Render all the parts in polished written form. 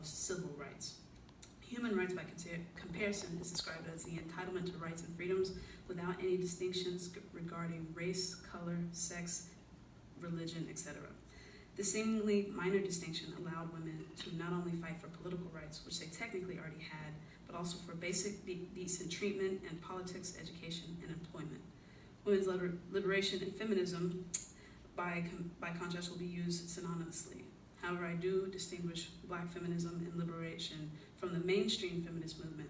of civil rights. Human rights, by comparison, is described as the entitlement to rights and freedoms without any distinctions regarding race, color, sex, religion, etc. This seemingly minor distinction allowed women to not only fight for political rights, which they technically already had, but also for basic decent treatment in politics, education, and employment. Women's liberation and feminism, by contrast, will be used synonymously. However, I do distinguish Black feminism and liberation from the mainstream feminist movement,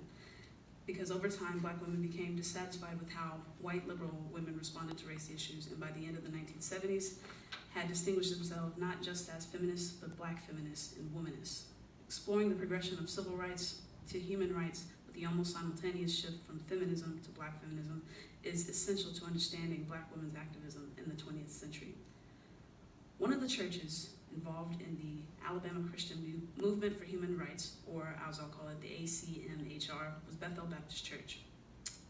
because over time, Black women became dissatisfied with how white liberal women responded to race issues, and by the end of the 1970s, had distinguished themselves not just as feminists, but Black feminists and womanists. Exploring the progression of civil rights to human rights with the almost simultaneous shift from feminism to Black feminism is essential to understanding Black women's activism in the 20th century. One of the churches involved in the Alabama Christian Movement for Human Rights, or as I'll call it, the ACMHR, was Bethel Baptist Church,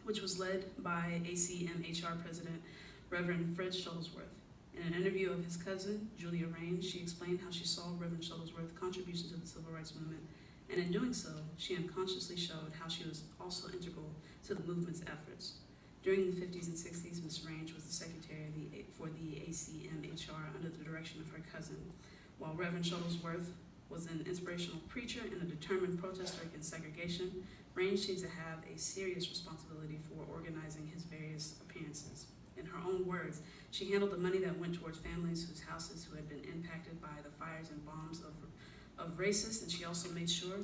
which was led by ACMHR President Reverend Fred Shuttlesworth. In an interview of his cousin, Julia Raines, she explained how she saw Reverend Shuttlesworth's contribution to the civil rights movement, and in doing so, she unconsciously showed how she was also integral to the movement's efforts. During the 50s and 60s, Ms. Raines was the secretary for the ACMHR under the direction of her cousin, while Reverend Shuttlesworth was an inspirational preacher and a determined protester against segregation. Raines seems to have a serious responsibility for organizing his various appearances. In her own words, she handled the money that went towards families whose houses who had been impacted by the fires and bombs of racists, and she also made sure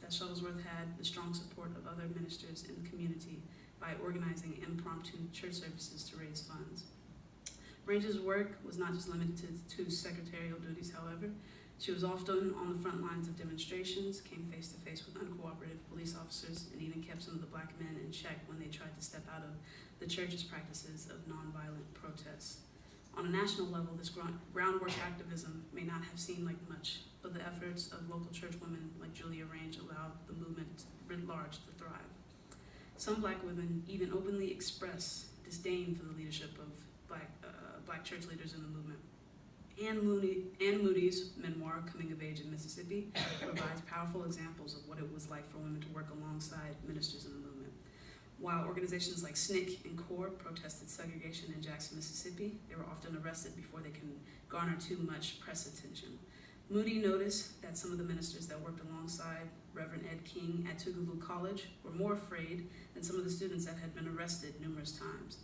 that Shuttlesworth had the strong support of other ministers in the community by organizing impromptu church services to raise funds. Raines' work was not just limited to secretarial duties, however. She was often on the front lines of demonstrations, came face to face with uncooperative police officers, and even kept some of the Black men in check when they tried to step out of the church's practices of nonviolent protests. On a national level, this groundwork activism may not have seemed like much, but the efforts of local church women like Julia Raines allowed the movement writ large to thrive. Some Black women even openly express disdain for the leadership of Black church leaders in the movement. Ann Moody's memoir, Coming of Age in Mississippi, provides powerful examples of what it was like for women to work alongside ministers in the movement. While organizations like SNCC and CORE protested segregation in Jackson, Mississippi, they were often arrested before they can garner too much press attention. Moody noticed that some of the ministers that worked alongside Reverend Ed King at Tougaloo College were more afraid than some of the students that had been arrested numerous times.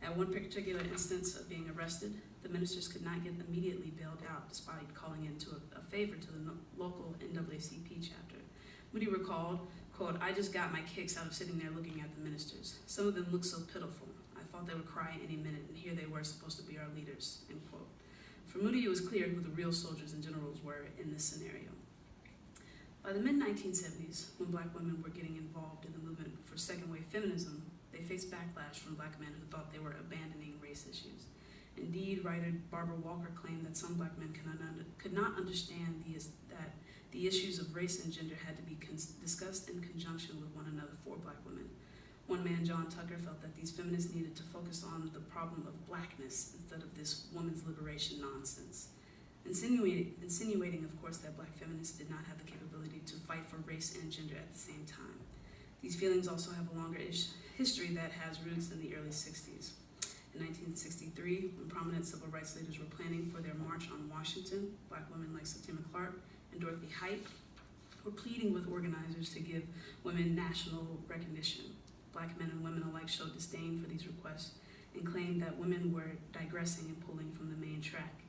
At one particular instance of being arrested, the ministers could not get immediately bailed out despite calling in to a favor to the local NAACP chapter. Moody recalled, quote, "I just got my kicks out of sitting there looking at the ministers. Some of them looked so pitiful. I thought they would cry any minute, and here they were supposed to be our leaders," end quote. For Moody, it was clear who the real soldiers and generals were in this scenario. By the mid-1970s, when Black women were getting involved in the movement for second-wave feminism, they faced backlash from Black men who thought they were abandoning race issues. Indeed, writer Barbara Walker claimed that some Black men could not understand that the issues of race and gender had to be discussed in conjunction with one another for Black women. One man, John Tucker, felt that these feminists needed to focus on the problem of Blackness instead of this women's liberation nonsense, insinuating, of course, that Black feminists did not have the capability to fight for race and gender at the same time. These feelings also have a longer history that has roots in the early 60s. In 1963, when prominent civil rights leaders were planning for their march on Washington, Black women like Septima Clark and Dorothy Height were pleading with organizers to give women national recognition. Black men and women alike showed disdain for these requests and claimed that women were digressing and pulling from the main track.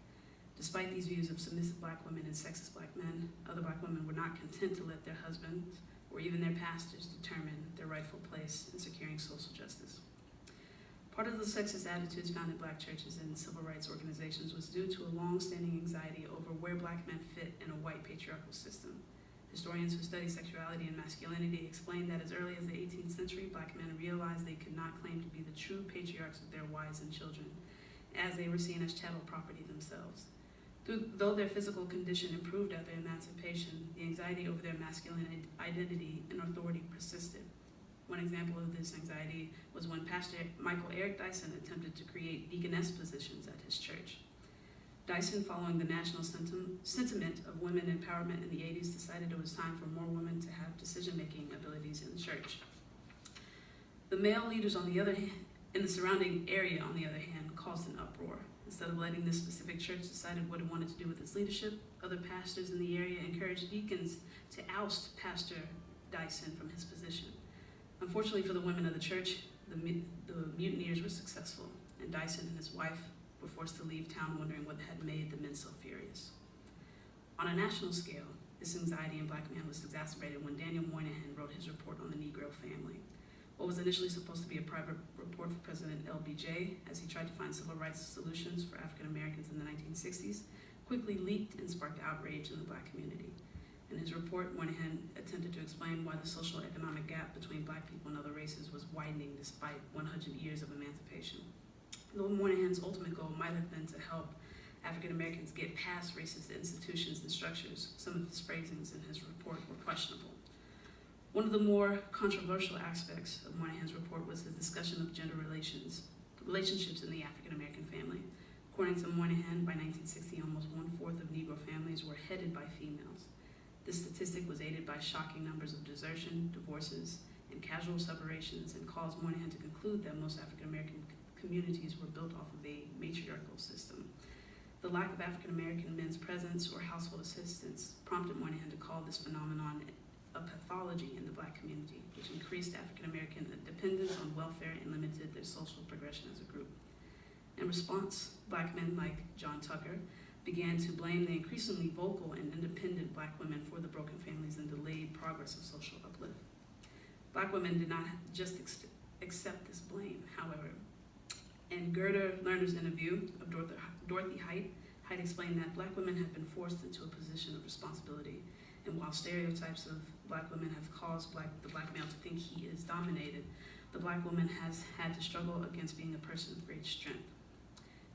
Despite these views of submissive Black women and sexist Black men, other Black women were not content to let their husbands or even their pastors determine their rightful place in securing social justice. Part of the sexist attitudes found in Black churches and civil rights organizations was due to a long-standing anxiety over where Black men fit in a white patriarchal system. Historians who study sexuality and masculinity explain that as early as the 18th century, Black men realized they could not claim to be the true patriarchs of their wives and children, as they were seen as chattel property themselves. Though their physical condition improved after emancipation, the anxiety over their masculine identity and authority persisted. One example of this anxiety was when Pastor Michael Eric Dyson attempted to create deaconess positions at his church. Dyson, following the national sentiment of women empowerment in the 80s, decided it was time for more women to have decision-making abilities in the church. The male leaders in the surrounding area, on the other hand, caused an uproar. Instead of letting this specific church decide what it wanted to do with its leadership, other pastors in the area encouraged deacons to oust Pastor Dyson from his position. Unfortunately for the women of the church, the mutineers were successful, and Dyson and his wife were forced to leave town wondering what had made the men so furious. On a national scale, this anxiety in black men was exacerbated when Daniel Moynihan wrote his report on the Negro family. What was initially supposed to be a private report for President LBJ, as he tried to find civil rights solutions for African Americans in the 1960s, quickly leaked and sparked outrage in the black community. In his report, Moynihan attempted to explain why the social economic gap between black people and other races was widening despite 100 years of emancipation. Though Moynihan's ultimate goal might have been to help African Americans get past racist institutions and structures, some of his phrasings in his report were questionable. One of the more controversial aspects of Moynihan's report was his discussion of gender relationships in the African American family. According to Moynihan, by 1960, almost 1/4 of Negro families were headed by females. This statistic was aided by shocking numbers of desertion, divorces, and casual separations, and caused Moynihan to conclude that most African American communities were built off of a matriarchal system. The lack of African American men's presence or household assistance prompted Moynihan to call this phenomenon a pathology in the black community, which increased African American dependence on welfare and limited their social progression as a group. In response, black men like John Tucker began to blame the increasingly vocal and independent black women for the broken families and delayed progress of social uplift. Black women did not just accept this blame, however. In Gerda Lerner's interview of Dorothy Height explained that black women have been forced into a position of responsibility, and while stereotypes of black women have caused the black male to think he is dominated, the black woman has had to struggle against being a person of great strength.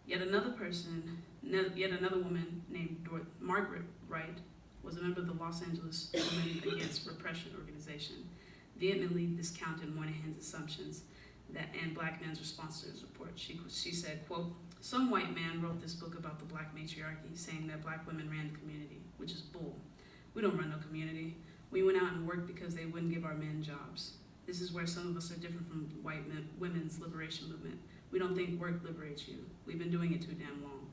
Yet another woman named Margaret Wright was a member of the Los Angeles Women Against Repression organization, vehemently discounted Moynihan's assumptions and black men's response to his report. She said, quote, "Some white man wrote this book about the black matriarchy, saying that black women ran the community, which is bull. We don't run no community. We went out and worked because they wouldn't give our men jobs. This is where some of us are different from women's liberation movement. We don't think work liberates you. We've been doing it too damn long."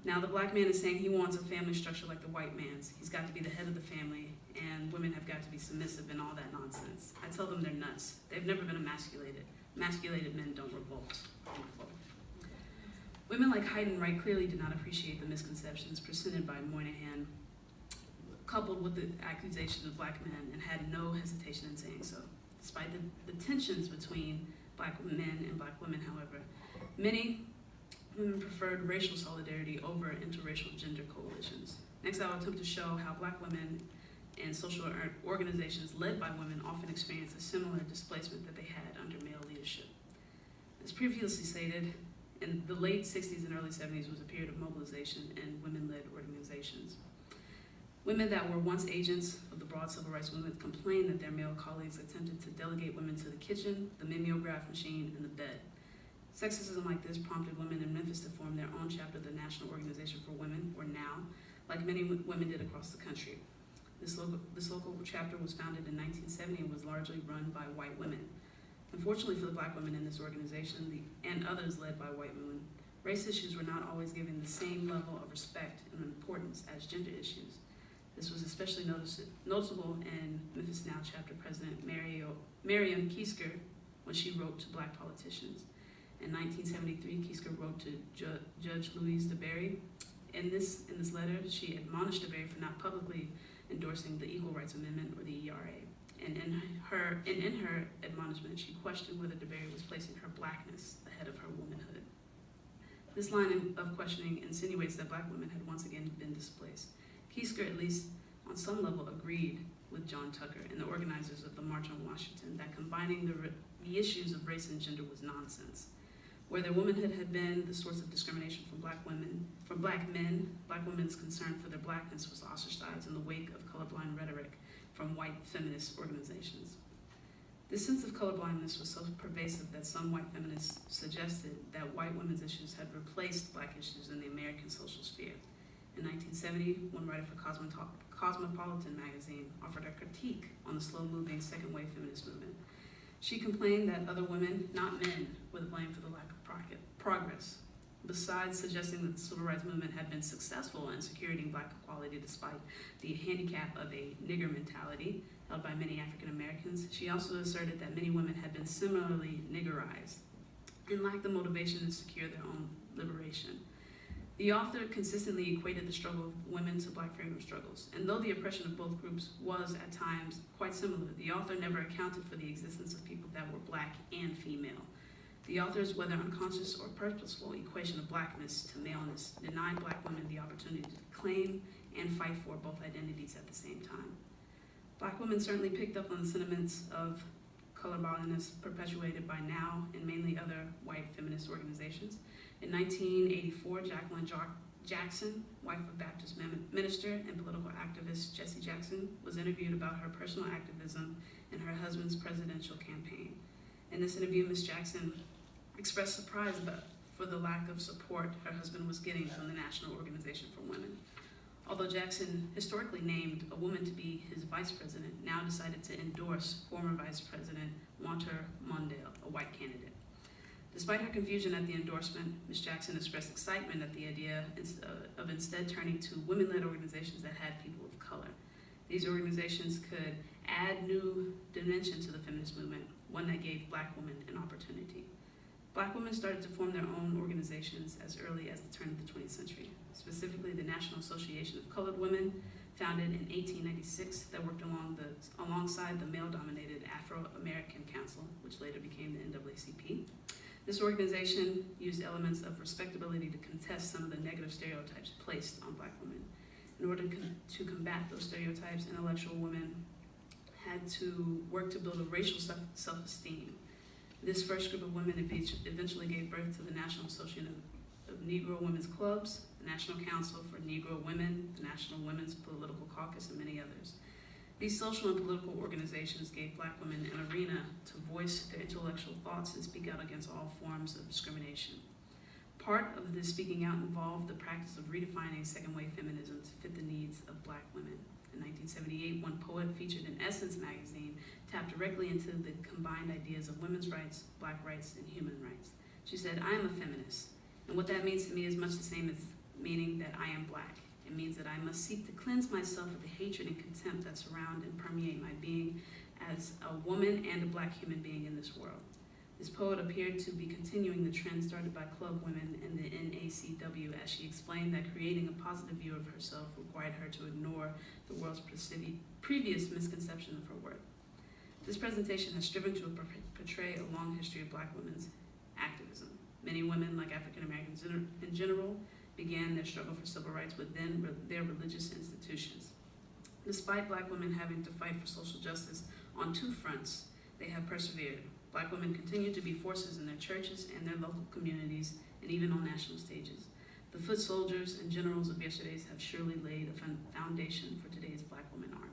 Now the black man is saying he wants a family structure like the white man's. He's got to be the head of the family, and women have got to be submissive and all that nonsense. I tell them they're nuts. They've never been emasculated. Emasculated men don't revolt. Women like Height and Wright clearly did not appreciate the misconceptions presented by Moynihan, coupled with the accusations of black men, and had no hesitation in saying so. Despite the tensions between black men and black women, however, many women preferred racial solidarity over interracial gender coalitions. Next, I will attempt to show how black women and social organizations led by women often experience a similar displacement that they had under male leadership. As previously stated, in the late 60s and early 70s was a period of mobilization and women-led organizations. Women that were once agents of the broad civil rights movement complained that their male colleagues attempted to delegate women to the kitchen, the mimeograph machine, and the bed. Sexism like this prompted women in Memphis to form their own chapter of the National Organization for Women, or NOW, like many women did across the country. This local chapter was founded in 1970 and was largely run by white women. Unfortunately for the black women in this organization and others led by white women, race issues were not always given the same level of respect and importance as gender issues. This was especially noticeable in Memphis Now chapter president Miriam Keisker when she wrote to black politicians. In 1973, Keisker wrote to Judge Louise DeBerry. In this letter, she admonished DeBerry for not publicly endorsing the Equal Rights Amendment, or the ERA. And in her admonishment, she questioned whether DeBerry was placing her blackness ahead of her womanhood. This line of questioning insinuates that black women had once again been displaced. Keisker, at least on some level, agreed with John Tucker and the organizers of the March on Washington that combining the issues of race and gender was nonsense. Where their womanhood had been the source of discrimination from black men, black women's concern for their blackness was ostracized in the wake of colorblind rhetoric from white feminist organizations. This sense of colorblindness was so pervasive that some white feminists suggested that white women's issues had replaced black issues in the American social sphere. In 1970, one writer for Cosmopolitan magazine offered a critique on the slow-moving second-wave feminist movement. She complained that other women, not men, were to blame for the lack of progress. Besides suggesting that the civil rights movement had been successful in securing black equality despite the handicap of a nigger mentality held by many African Americans, she also asserted that many women had been similarly niggerized and lacked the motivation to secure their own liberation. The author consistently equated the struggle of women to black freedom struggles, and though the oppression of both groups was at times quite similar, the author never accounted for the existence of people that were black and female. The author's, whether unconscious or purposeful, equation of blackness to maleness denied black women the opportunity to claim and fight for both identities at the same time. Black women certainly picked up on the sentiments of colorblindness perpetuated by NOW and mainly other white feminist organizations. In 1984, Jacqueline Jackson, wife of Baptist minister and political activist Jesse Jackson, was interviewed about her personal activism in her husband's presidential campaign. In this interview, Ms. Jackson expressed surprise for the lack of support her husband was getting from the National Organization for Women. Although Jackson historically named a woman to be his vice president, now decided to endorse former Vice President Walter Mondale, a white candidate. Despite her confusion at the endorsement, Ms. Jackson expressed excitement at the idea of instead turning to women-led organizations that had people of color. These organizations could add new dimension to the feminist movement, one that gave black women an opportunity. Black women started to form their own organizations as early as the turn of the 20th century, specifically the National Association of Colored Women, founded in 1896, that worked alongside the male-dominated Afro-American Council, which later became the NAACP. This organization used elements of respectability to contest some of the negative stereotypes placed on black women. In order to combat those stereotypes, intellectual women had to work to build a racial self-esteem. This first group of women eventually gave birth to the National Association of Negro Women's Clubs, the National Council for Negro Women, the National Women's Political Caucus, and many others. These social and political organizations gave black women an arena to voice their intellectual thoughts and speak out against all forms of discrimination. Part of this speaking out involved the practice of redefining second-wave feminism to fit the needs of black women. In 1978, one poet featured in Essence magazine tapped directly into the combined ideas of women's rights, black rights, and human rights. She said, "I am a feminist, and what that means to me is much the same as meaning that I am black. It means that I must seek to cleanse myself of the hatred and contempt that surround and permeate my being as a woman and a black human being in this world." This poet appeared to be continuing the trend started by club women in the NACW, as she explained that creating a positive view of herself required her to ignore the world's previous misconception of her worth. This presentation has striven to portray a long history of black women's activism. Many women, like African Americans in general, began their struggle for civil rights within their religious institutions. Despite black women having to fight for social justice on two fronts, they have persevered. Black women continue to be forces in their churches and their local communities, and even on national stages. The foot soldiers and generals of yesterday have surely laid a foundation for today's black women army.